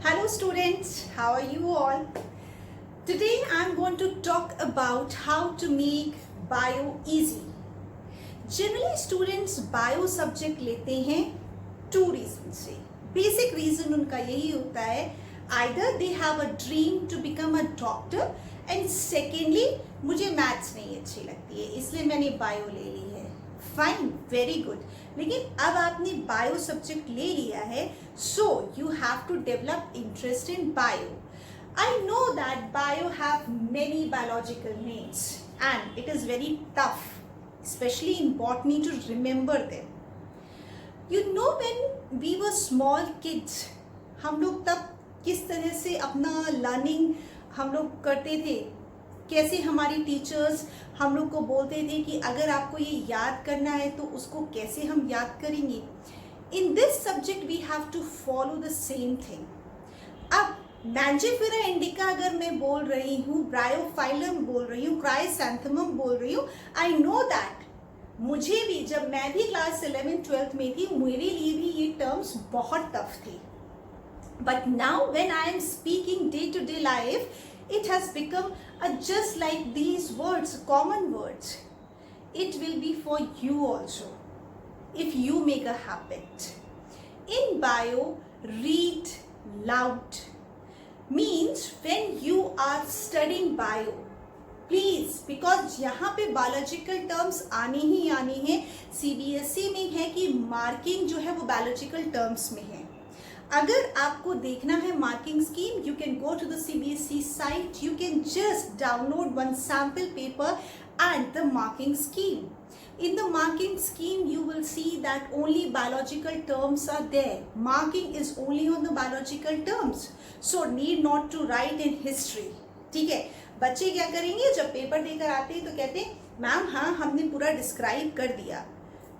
Hello students, how are you all? Today I'm going to talk about how to make bio easy. Generally students bio subject लेते हैं two reasons से. Basic reason उनका यही होता है either they have a dream to become a doctor and secondly मुझे maths नहीं अच्छी लगती है इसलिए मैंने bio ले ली है. Fine, very good. लेकिन अब आपने बायो सब्जेक्ट ले लिया है so you have to develop interest in bio. I know that bio have many biological names and it is very tough specially in botany to remember them. You know when we were small kids हम लोग तब किस तरह से अपना learning हम लोग करते थे, कैसे हमारी टीचर्स हम लोग को बोलते थे कि अगर आपको ये याद करना है तो उसको कैसे हम याद करेंगे. In this subject we have to follow the same thing. अब मैंजिफेरा इंडिका अगर मैं बोल रही हूँ, ब्रायोफाइलम बोल रही हूँ, क्राइसैंथेमम बोल रही हूँ, आई नो दैट मुझे भी जब मैं भी क्लास 11-12 में थी मेरे लिए भी ये टर्म्स बहुत टफ थी. But now when I am speaking day to day life it has become just like these words, common words. It will be for you also if you make a habit. In bio, read loud means when you are studying bio, please because यहाँ पे biological terms आने ही आने हैं. CBSE में है कि marking जो है वो बायोलॉजिकल टर्म्स में है. अगर आपको देखना है marking scheme, you can go to the CBSE site, you can just download one sample paper and the marking scheme. In the marking scheme, you will see that only biological terms are there. Marking is only on the biological terms. So need not to write in history. ठीक है, बच्चे क्या करेंगे जब paper देकर आते हैं तो कहते हैं मैम हाँ हमने पूरा डिस्क्राइब कर दिया.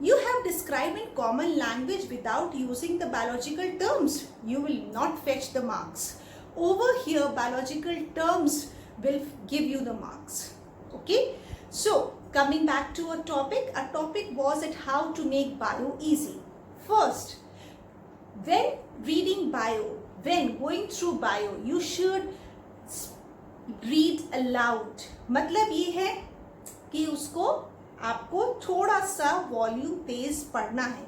You have described in common language without using the biological terms. You will not fetch the marks. Over here, biological terms will give you the marks. Okay? So, coming back to our topic was at how to make bio easy. First, when reading bio, when going through bio, you should read aloud. मतलब ये है कि उसको आपको थोड़ा सा volume तेज पढ़ना है.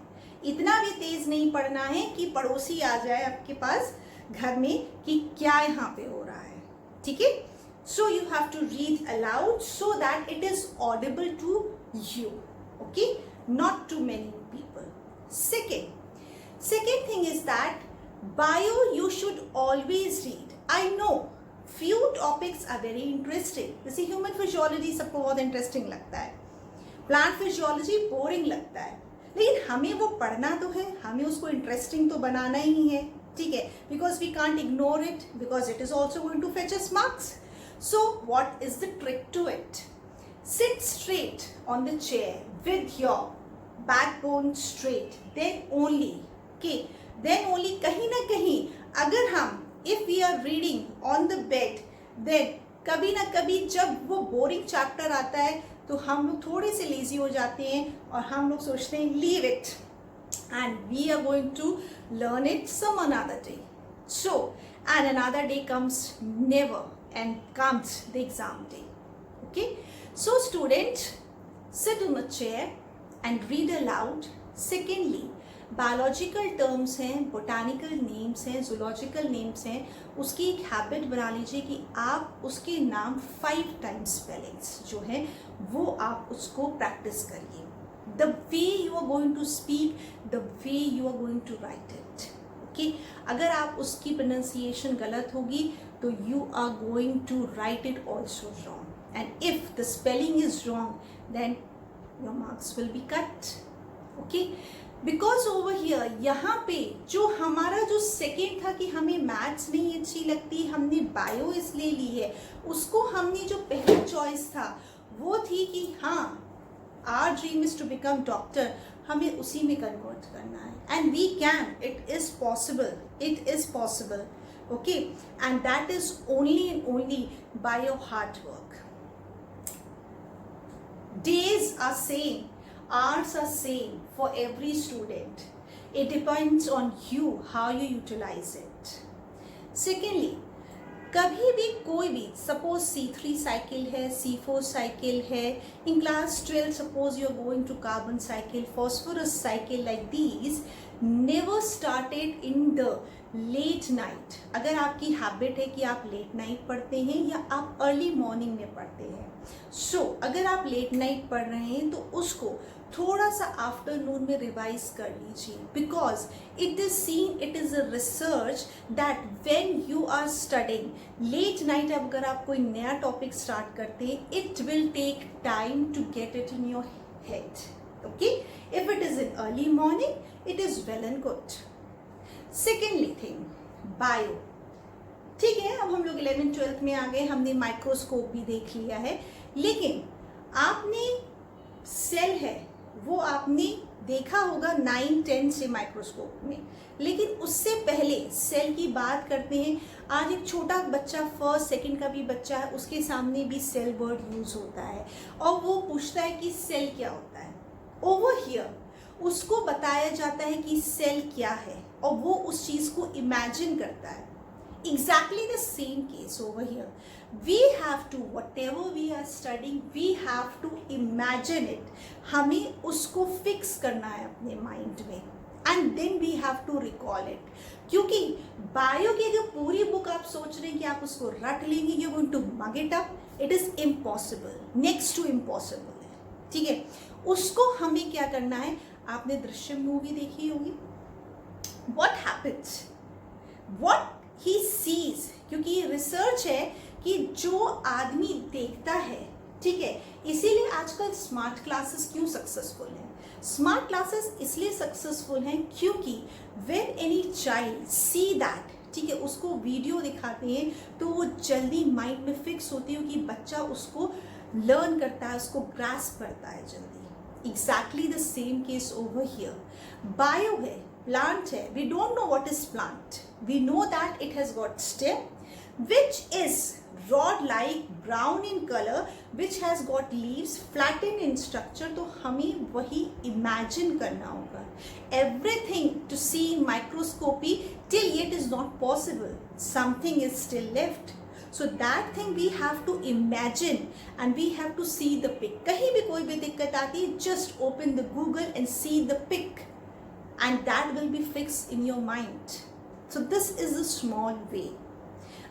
इतना भी तेज नहीं पढ़ना है कि पड़ोसी आ जाए आपके पास घर में कि क्या यहाँ पे हो रहा है. ठीक है, so you have to read aloud so that it is audible to you. Okay, not too many people. Second thing is that bio you should always read. I know few topics are very interesting. जैसे human physiology सबको बहुत interesting लगता है, plant physiology boring लगता है, लेकिन हमें वो पढ़ना तो है, हमें उसको इंटरेस्टिंग तो बनाना ही है. ठीक है, because we can't ignore it because it is also going to fetch us marks. So what is the trick to it? Sit straight on the chair with your backbone straight, then only कहीं ना कहीं अगर हम if we are reading on the bed, then कभी ना कभी जब वो बोरिंग चैप्टर आता है तो हम लोग थोड़े से लेजी हो जाते हैं और हम लोग सोचते हैं leave it and we are going to learn it some another day. So and another day comes never and comes the exam day. Okay, so student sit on a chair and read aloud. Secondly biological terms हैं, botanical names हैं, zoological names हैं, उसकी एक habit बना लीजिए कि आप उसके नाम 5 टाइम्स स्पेलिंग्स जो है वो आप उसको प्रैक्टिस करिए. The way you are going to speak, the way you are going to write it. Okay, अगर आप उसकी प्रोनाउंसिएशन गलत होगी तो you are going to write it also wrong, and if the spelling is wrong then your marks will be cut. Okay, because over here यहाँ पे जो हमारा जो सेकेंड था कि हमें मैथ्स नहीं अच्छी लगती, हमने बायो इसलिए ली है, उसको हमने जो पहली चॉइस था वो थी कि हाँ our dream is to become doctor, हमें उसी में कन्वर्ट करना है. And we can, it is possible. Okay, and that is only and only by your hard work. Days are same, hours are same for every student. It depends on you how you utilize it. Secondly, कभी भी कोई भी suppose C3 cycle है, C4 cycle है, in class 12 suppose you are going to carbon cycle, phosphorus cycle, like these never started in the late night. अगर आपकी habit है कि आप लेट नाइट पढ़ते हैं या आप अर्ली मॉर्निंग में पढ़ते हैं, सो अगर आप लेट नाइट पढ़ रहे हैं तो उसको थोड़ा सा आफ्टरनून में रिवाइज कर लीजिए, because it is seen, it is a research that when you are studying late night, अगर आप कोई नया टॉपिक स्टार्ट करते हैं, it will take time to get it in your head. Okay, if it is in early morning it is well and good. Secondly thing, bio. ठीक है, अब हम लोग 11th-12th में आ गए, हमने माइक्रोस्कोप भी देख लिया है, लेकिन आपने सेल है वो आपने देखा होगा 9-10 से माइक्रोस्कोप में, लेकिन उससे पहले सेल की बात करते हैं. आज एक छोटा बच्चा, फर्स्ट सेकंड का भी बच्चा है, उसके सामने भी सेल वर्ड यूज होता है और वो पूछता है कि सेल क्या होता है. ओवर हियर उसको बताया जाता है कि सेल क्या है और वो उस चीज को इमेजिन करता है. Exactly the same case over here. We have to, whatever we are studying, we have to imagine it. हमें उसको फिक्स करना है अपने माइंड में, and then we have to recall it. क्योंकि बायो की जो पूरी बुक आप सोच रहे हैं कि आप उसको रट लेंगे, you're going to mug it up, it is impossible, next to impossible है. ठीक है, उसको हमें क्या करना है. आपने दृश्यम मूवी देखी होगी. What happens? What he sees, क्योंकि ये रिसर्च है कि जो आदमी देखता है, ठीक है, इसीलिए आजकल स्मार्ट क्लासेस क्यों सक्सेसफुल हैं. स्मार्ट क्लासेस इसलिए सक्सेसफुल हैं क्योंकि when any child see that, ठीक है, उसको वीडियो दिखाते हैं तो वो जल्दी माइंड में फिक्स होती है कि बच्चा उसको लर्न करता है, उसको ग्रास्प करता है जल्दी. Exactly the same case over here. Bio है, plant hai, we don't know what is plant, we know that it has got stem which is rod like brown in color, which has got leaves flattened in structure. तो हमें वही imagine करना होगा. Everything to see in microscopy till yet is not possible, something is still left, so that thing we have to imagine and we have to see the pic. कहीं भी कोई भी दिक्कत आती है, just open the Google and see the pic and that will be fixed in your mind. So this is a small way.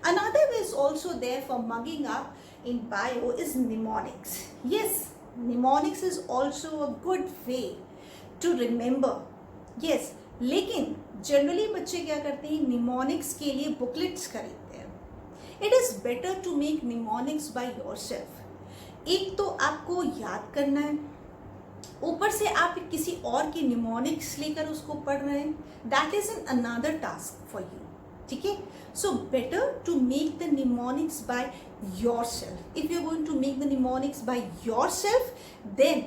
Another way is also there for mugging up in bio is mnemonics. Yes, mnemonics is also a good way to remember. Yes, लेकिन generally बच्चे क्या करते हैं, mnemonics के लिए booklets खरीदते हैं. It is better to make mnemonics by yourself. एक तो आपको याद करना है, ऊपर से आप किसी और की निमोनिक्स लेकर उसको पढ़ रहे हैं, that is an another task for you. ठीक है, so better to make the mnemonics by yourself. If you are going to make the mnemonics by yourself, then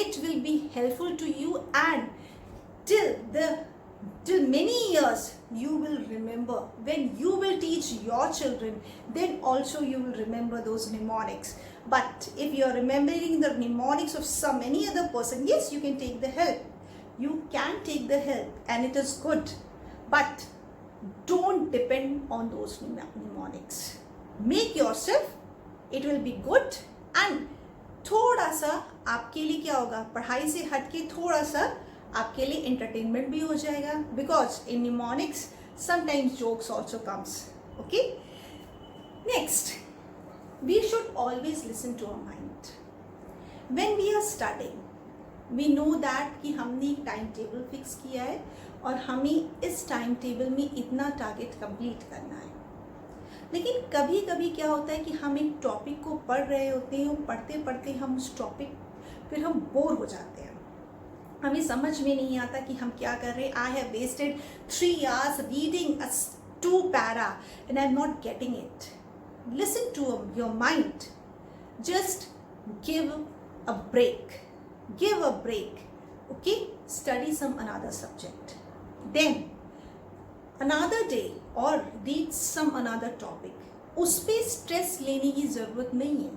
it will be helpful to you and till many years you will remember. When you will teach your children, then also you will remember those mnemonics. But if you are remembering the mnemonics of any other person, yes, you can take the help. You can take the help and it is good, but don't depend on those mnemonics. Make yourself, it will be good. And थोड़ा सा आपके लिए क्या होगा, पढ़ाई से हटके थोड़ा सा आपके लिए एंटरटेनमेंट भी हो जाएगा, because in mnemonics sometimes jokes also comes. Okay, next, we should always listen to our mind. When we are studying we know that कि हमने एक टाइम टेबल फिक्स किया है और हमें इस टाइम टेबल में इतना टारगेट कंप्लीट करना है. लेकिन कभी कभी क्या होता है कि हम एक टॉपिक को पढ़ रहे होते हैं और पढ़ते पढ़ते हम उस टॉपिक फिर हम बोर हो जाते हैं, हमें समझ में नहीं आता कि हम क्या कर रहे हैं. I have wasted 3 hours reading 2 para and I'm not getting it. Listen to your mind. Just give a break. Give a break. Okay? Study some another subject. Then another day or read some another topic. उस पे stress लेने की ज़रूरत नहीं है.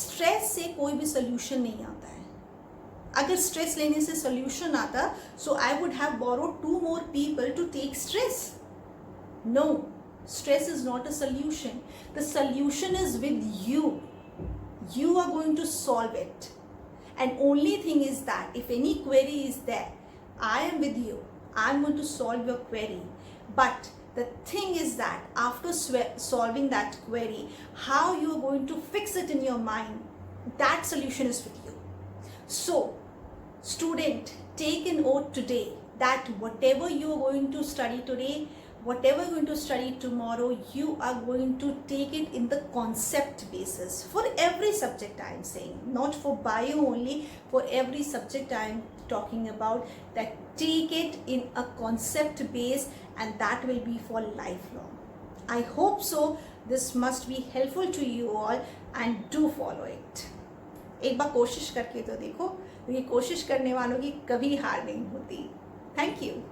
Stress से कोई भी सोल्यूशन नहीं आता है. अगर स्ट्रेस लेने से सोल्यूशन आता, so I would have borrowed 2 more people to take stress. No, Stress is not a solution. The solution is with you. You are going to solve it. And only thing is that if any query is there, I am with you. I'm going to solve your query. But the thing is that after solving that query, how you are going to fix it in your mind, that solution is with you. So, student, take an oath today that whatever you are going to study today, whatever you're going to study tomorrow, you are going to take it in the concept basis. For every subject I am saying, not for bio only, for every subject I am talking about, that take it in a concept base, and that will be for lifelong. I hope so. This must be helpful to you all, and do follow it. एक बार कोशिश करके तो देखो, क्योंकि कोशिश करने वालों की कभी हार नहीं होती. Thank you.